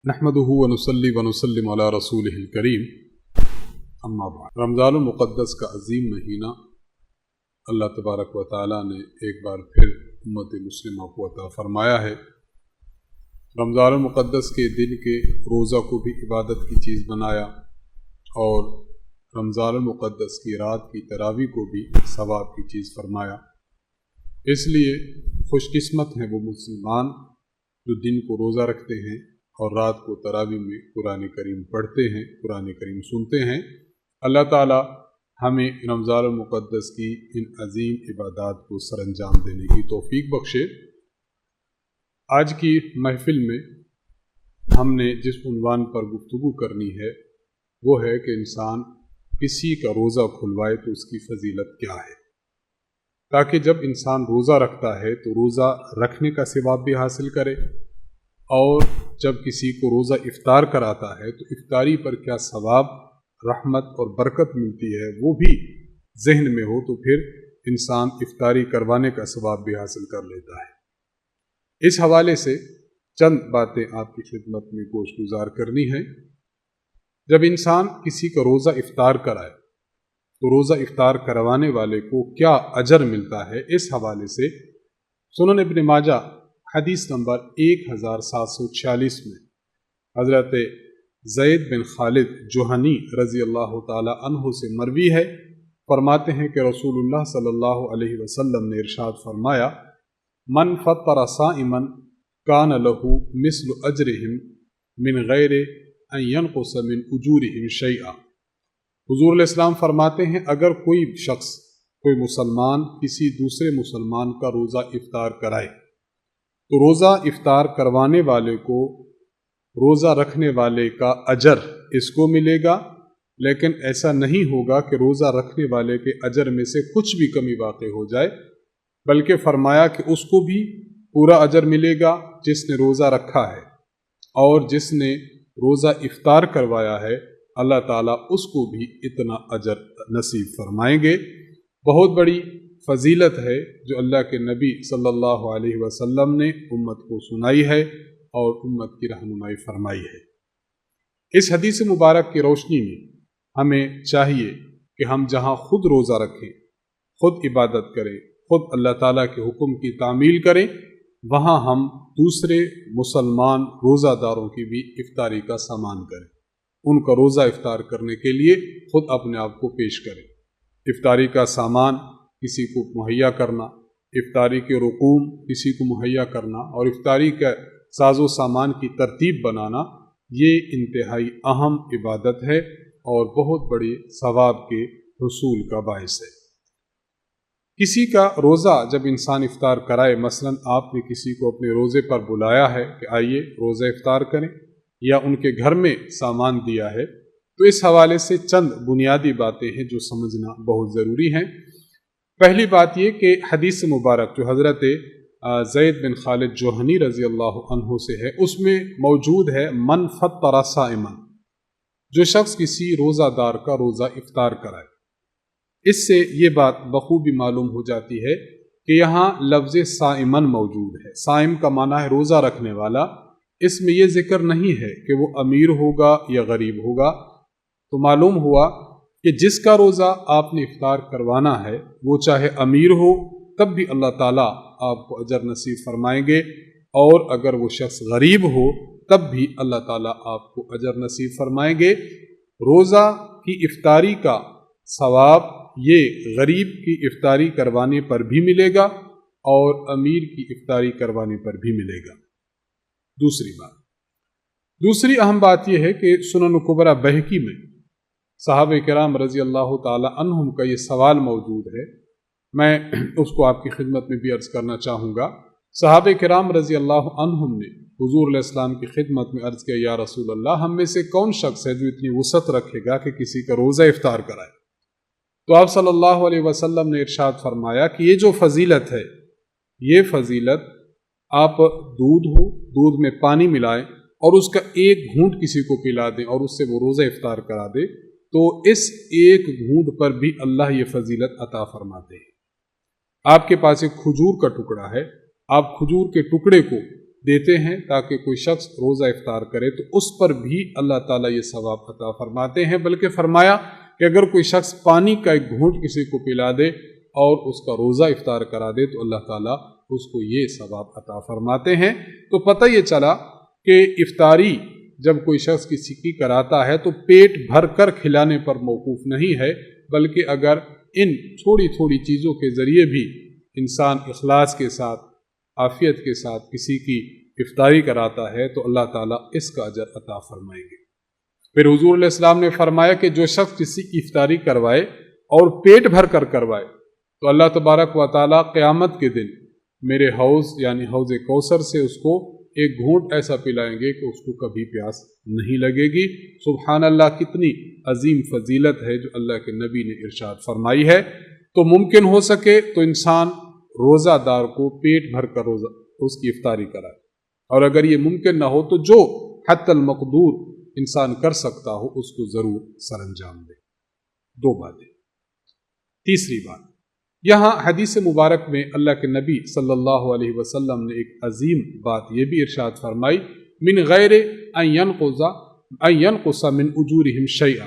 نحمدہ ونصلی ونسلم علی رسولہ الکریم اما بعد۔ رمضان المقدس کا عظیم مہینہ اللہ تبارک و تعالی نے ایک بار پھر امت مسلمہ کو عطا فرمایا ہے۔ رمضان المقدس کے دن کے روزہ کو بھی عبادت کی چیز بنایا اور رمضان المقدس کی رات کی تراویح کو بھی ثواب کی چیز فرمایا۔ اس لیے خوش قسمت ہیں وہ مسلمان جو دن کو روزہ رکھتے ہیں اور رات کو تراویح میں قرآن کریم پڑھتے ہیں، قرآن کریم سنتے ہیں۔ اللہ تعالی ہمیں رمضان المقدس کی ان عظیم عبادات کو سر انجام دینے کی توفیق بخشے۔ آج کی محفل میں ہم نے جس عنوان پر گفتگو کرنی ہے وہ ہے کہ انسان کسی کا روزہ کھلوائے تو اس کی فضیلت کیا ہے، تاکہ جب انسان روزہ رکھتا ہے تو روزہ رکھنے کا ثواب بھی حاصل کرے، اور جب کسی کو روزہ افطار کراتا ہے تو افطاری پر کیا ثواب، رحمت اور برکت ملتی ہے وہ بھی ذہن میں ہو تو پھر انسان افطاری کروانے کا ثواب بھی حاصل کر لیتا ہے۔ اس حوالے سے چند باتیں آپ کی خدمت میں گوش گزار کرنی ہے۔ جب انسان کسی کا روزہ افطار کرائے تو روزہ افطار کروانے والے کو کیا اجر ملتا ہے، اس حوالے سے سنن ابن ماجہ حدیث نمبر 1746 میں حضرت زید بن خالد جوہنی رضی اللہ تعالی عنہ سے مروی ہے، فرماتے ہیں کہ رسول اللہ صلی اللہ علیہ وسلم نے ارشاد فرمایا، من فطر صائما کان لہ مثل اجرہم من غیر ان ینقص من اجورہم شیئا۔ حضور علیہ السلام فرماتے ہیں اگر کوئی شخص، کوئی مسلمان کسی دوسرے مسلمان کا روزہ افطار کرائے تو روزہ افطار کروانے والے کو روزہ رکھنے والے کا اجر اس کو ملے گا، لیکن ایسا نہیں ہوگا کہ روزہ رکھنے والے کے اجر میں سے کچھ بھی کمی واقع ہو جائے، بلکہ فرمایا کہ اس کو بھی پورا اجر ملے گا جس نے روزہ رکھا ہے، اور جس نے روزہ افطار کروایا ہے اللہ تعالیٰ اس کو بھی اتنا اجر نصیب فرمائیں گے۔ بہت بڑی فضیلت ہے جو اللہ کے نبی صلی اللہ علیہ وسلم نے امت کو سنائی ہے اور امت کی رہنمائی فرمائی ہے۔ اس حدیث مبارک کی روشنی میں ہمیں چاہیے کہ ہم جہاں خود روزہ رکھیں، خود عبادت کریں، خود اللہ تعالیٰ کے حکم کی تعمیل کریں، وہاں ہم دوسرے مسلمان روزہ داروں کی بھی افطاری کا سامان کریں، ان کا روزہ افطار کرنے کے لیے خود اپنے آپ کو پیش کریں۔ افطاری کا سامان کسی کو مہیا کرنا، افطاری کے رقوم کسی کو مہیا کرنا اور افطاری کا ساز و سامان کی ترتیب بنانا، یہ انتہائی اہم عبادت ہے اور بہت بڑی ثواب کے حصول کا باعث ہے۔ کسی کا روزہ جب انسان افطار کرائے، مثلا آپ نے کسی کو اپنے روزے پر بلایا ہے کہ آئیے روزہ افطار کریں، یا ان کے گھر میں سامان دیا ہے، تو اس حوالے سے چند بنیادی باتیں ہیں جو سمجھنا بہت ضروری ہیں۔ پہلی بات یہ کہ حدیث مبارک جو حضرت زید بن خالد جوہنی رضی اللہ عنہ سے ہے، اس میں موجود ہے من فطر صائما، جو شخص کسی روزہ دار کا روزہ افطار کرائے۔ اس سے یہ بات بخوبی معلوم ہو جاتی ہے کہ یہاں لفظ صائمن موجود ہے۔ صائم کا معنی ہے روزہ رکھنے والا، اس میں یہ ذکر نہیں ہے کہ وہ امیر ہوگا یا غریب ہوگا، تو معلوم ہوا کہ جس کا روزہ آپ نے افطار کروانا ہے وہ چاہے امیر ہو تب بھی اللہ تعالیٰ آپ کو اجر نصیب فرمائیں گے، اور اگر وہ شخص غریب ہو تب بھی اللہ تعالیٰ آپ کو اجر نصیب فرمائیں گے۔ روزہ کی افطاری کا ثواب یہ غریب کی افطاری کروانے پر بھی ملے گا اور امیر کی افطاری کروانے پر بھی ملے گا۔ دوسری اہم بات یہ ہے کہ سنن کبریٰ بہقی میں صحابہ کرام رضی اللہ تعالی عنہم کا یہ سوال موجود ہے، میں اس کو آپ کی خدمت میں بھی عرض کرنا چاہوں گا۔ صحابہ کرام رضی اللہ عنہم نے حضور علیہ السلام کی خدمت میں عرض کیا، یا رسول اللہ، ہم میں سے کون شخص ہے جو اتنی وسعت رکھے گا کہ کسی کا روزہ افطار کرائے؟ تو آپ صلی اللہ علیہ وسلم نے ارشاد فرمایا کہ یہ جو فضیلت ہے، یہ فضیلت آپ دودھ میں پانی ملائیں اور اس کا ایک گھونٹ کسی کو پلا دیں اور اس سے وہ روزہ افطار کرا دے، تو اس ایک گھونٹ پر بھی اللہ یہ فضیلت عطا فرماتے ہیں۔ آپ کے پاس ایک کھجور کا ٹکڑا ہے، آپ کھجور کے ٹکڑے کو دیتے ہیں تاکہ کوئی شخص روزہ افطار کرے تو اس پر بھی اللہ تعالیٰ یہ ثواب عطا فرماتے ہیں، بلکہ فرمایا کہ اگر کوئی شخص پانی کا ایک گھونٹ کسی کو پلا دے اور اس کا روزہ افطار کرا دے تو اللہ تعالیٰ اس کو یہ ثواب عطا فرماتے ہیں۔ تو پتہ یہ چلا کہ افطاری جب کوئی شخص کسی کی کراتا ہے تو پیٹ بھر کر کھلانے پر موقوف نہیں ہے، بلکہ اگر ان تھوڑی تھوڑی چیزوں کے ذریعے بھی انسان اخلاص کے ساتھ، عافیت کے ساتھ کسی کی افطاری کراتا ہے تو اللہ تعالیٰ اس کا اجر عطا فرمائیں گے۔ پھر حضور علیہ السلام نے فرمایا کہ جو شخص کسی کی افطاری کروائے اور پیٹ بھر کر کروائے تو اللہ تبارک و تعالیٰ قیامت کے دن میرے حوض یعنی حوض کوثر سے اس کو ایک گھونٹ ایسا پلائیں گے کہ اس کو کبھی پیاس نہیں لگے گی۔ سبحان اللہ، کتنی عظیم فضیلت ہے جو اللہ کے نبی نے ارشاد فرمائی ہے۔ تو ممکن ہو سکے تو انسان روزہ دار کو پیٹ بھر کر روزہ اس کی افطاری کرائے، اور اگر یہ ممکن نہ ہو تو جو حت المقدور انسان کر سکتا ہو اس کو ضرور سر انجام دے۔ دو باتیں۔ تیسری بات، یہاں حدیث مبارک میں اللہ کے نبی صلی اللہ علیہ وسلم نے ایک عظیم بات یہ بھی ارشاد فرمائی، من غیر ان ينقص من اجورهم شیئا۔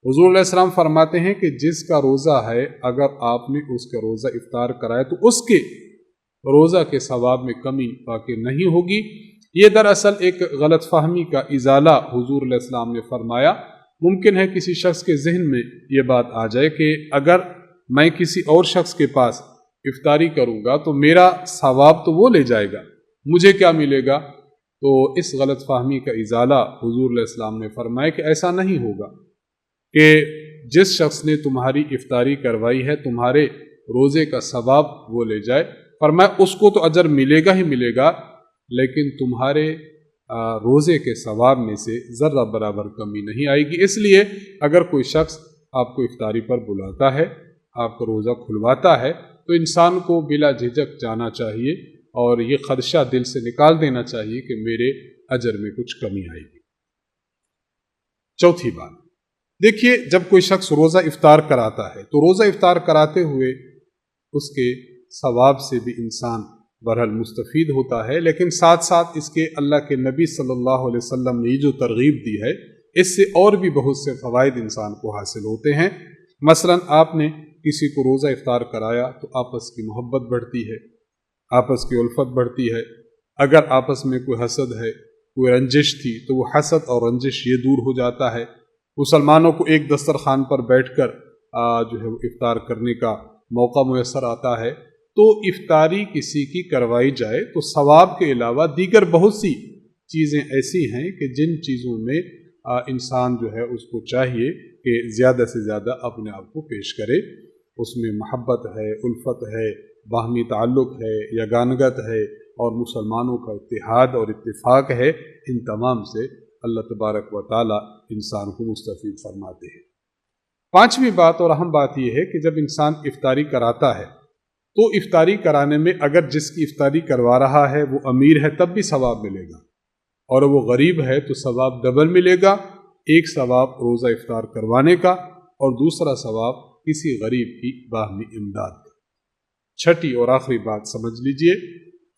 حضور علیہ السلام فرماتے ہیں کہ جس کا روزہ ہے اگر آپ نے اس کا روزہ افطار کرائے تو اس کے روزہ کے ثواب میں کمی واقع نہیں ہوگی۔ یہ دراصل ایک غلط فہمی کا ازالہ حضور علیہ السلام نے فرمایا۔ ممکن ہے کسی شخص کے ذہن میں یہ بات آ جائے کہ اگر میں کسی اور شخص کے پاس افطاری کروں گا تو میرا ثواب تو وہ لے جائے گا، مجھے کیا ملے گا؟ تو اس غلط فہمی کا ازالہ حضور علیہ السلام نے فرمایا کہ ایسا نہیں ہوگا کہ جس شخص نے تمہاری افطاری کروائی ہے تمہارے روزے کا ثواب وہ لے جائے۔ فرمایا اس کو تو اجر ملے گا ہی ملے گا، لیکن تمہارے روزے کے ثواب میں سے ذرہ برابر کمی نہیں آئے گی۔ اس لیے اگر کوئی شخص آپ کو افطاری پر بلاتا ہے، آپ کا روزہ کھلواتا ہے، تو انسان کو بلا جھجک جانا چاہیے اور یہ خدشہ دل سے نکال دینا چاہیے کہ میرے اجر میں کچھ کمی آئے گی۔ چوتھی بات، دیکھیے جب کوئی شخص روزہ افطار کراتا ہے تو روزہ افطار کراتے ہوئے اس کے ثواب سے بھی انسان بہرحال مستفید ہوتا ہے، لیکن ساتھ ساتھ اس کے اللہ کے نبی صلی اللہ علیہ وسلم نے یہ جو ترغیب دی ہے اس سے اور بھی بہت سے فوائد انسان کو حاصل ہوتے ہیں۔ مثلا آپ نے کسی کو روزہ افطار کرایا تو آپس کی محبت بڑھتی ہے، آپس کی الفت بڑھتی ہے۔ اگر آپس میں کوئی حسد ہے، کوئی رنجش تھی تو وہ حسد اور رنجش یہ دور ہو جاتا ہے۔ مسلمانوں کو ایک دسترخوان پر بیٹھ کر جو ہے وہ افطار کرنے کا موقع میسر آتا ہے۔ تو افطاری کسی کی کروائی جائے تو ثواب کے علاوہ دیگر بہت سی چیزیں ایسی ہیں کہ جن چیزوں میں انسان جو ہے اس کو چاہیے کہ زیادہ سے زیادہ اپنے آپ کو پیش کرے۔ اس میں محبت ہے، الفت ہے، باہمی تعلق ہے، یگانگت ہے اور مسلمانوں کا اتحاد اور اتفاق ہے۔ ان تمام سے اللہ تبارک و تعالی انسان کو مستفید فرماتے ہیں۔ پانچویں بات اور اہم بات یہ ہے کہ جب انسان افطاری کراتا ہے تو افطاری کرانے میں اگر جس کی افطاری کروا رہا ہے وہ امیر ہے تب بھی ثواب ملے گا، اور وہ غریب ہے تو ثواب ڈبل ملے گا۔ ایک ثواب روزہ افطار کروانے کا اور دوسرا ثواب کسی غریب کی باہمی امداد کا۔ چھٹی اور آخری بات سمجھ لیجئے،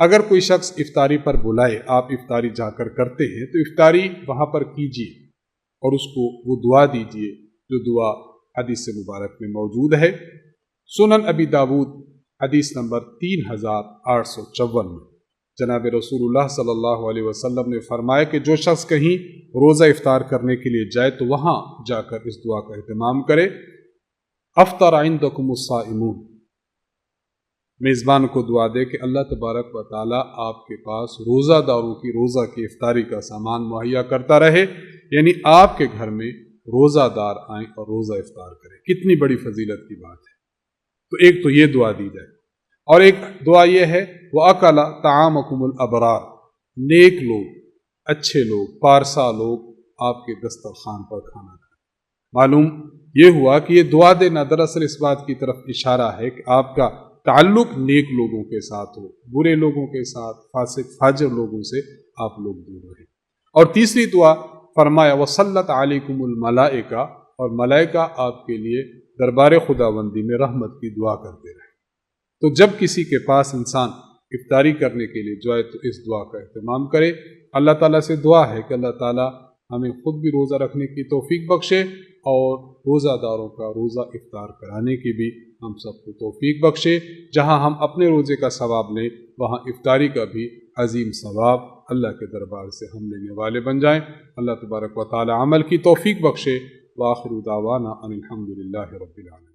اگر کوئی شخص افطاری پر بلائے، آپ افطاری جا کر کرتے ہیں تو افطاری وہاں پر کیجئے اور اس کو وہ دعا دیجئے جو دعا حدیث مبارک میں موجود ہے۔ سنن ابی داود حدیث نمبر 3854 میں جناب رسول اللہ صلی اللہ علیہ وسلم نے فرمایا کہ جو شخص کہیں روزہ افطار کرنے کے لیے جائے تو وہاں جا کر اس دعا کا اہتمام کرے، افطر عندکم الصائمون، میزبان کو دعا دے کہ اللہ تبارک و تعالیٰ آپ کے پاس روزہ داروں کی روزہ کی افطاری کا سامان مہیا کرتا رہے، یعنی آپ کے گھر میں روزہ دار آئیں اور روزہ افطار کریں۔ کتنی بڑی فضیلت کی بات ہے۔ تو ایک تو یہ دعا دی جائے، اور ایک دعا یہ ہے وَأَكَلَ طَعَامَكُمُ الْأَبْرَارُ، نیک لوگ، اچھے لوگ، پارسا لوگ آپ کے دسترخوان پر کھانا کھائیں۔ معلوم یہ ہوا کہ یہ دعا دینا دراصل اس بات کی طرف اشارہ ہے کہ آپ کا تعلق نیک لوگوں کے ساتھ ہو، برے لوگوں کے ساتھ، فاسق فاجر لوگوں سے آپ لوگ دور رہیں۔ اور تیسری دعا فرمایا وَصَلَّتْ عَلَيْكُمُ الْمَلَائِكَةُ، اور ملائکہ آپ کے لیے دربار خداوندی میں رحمت کی دعا کرتے رہے۔ تو جب کسی کے پاس انسان افطاری کرنے کے لیے جو ہے تو اس دعا کا اہتمام کرے۔ اللہ تعالیٰ سے دعا ہے کہ اللہ تعالیٰ ہمیں خود بھی روزہ رکھنے کی توفیق بخشے اور روزہ داروں کا روزہ افطار کرانے کی بھی ہم سب کو توفیق بخشے۔ جہاں ہم اپنے روزے کا ثواب لیں وہاں افطاری کا بھی عظیم ثواب اللہ کے دربار سے ہم لینے والے بن جائیں۔ اللہ تبارک و تعالی عمل کی توفیق بخشے۔ وآخر دعوانا ان الحمد للہ رب العالمین۔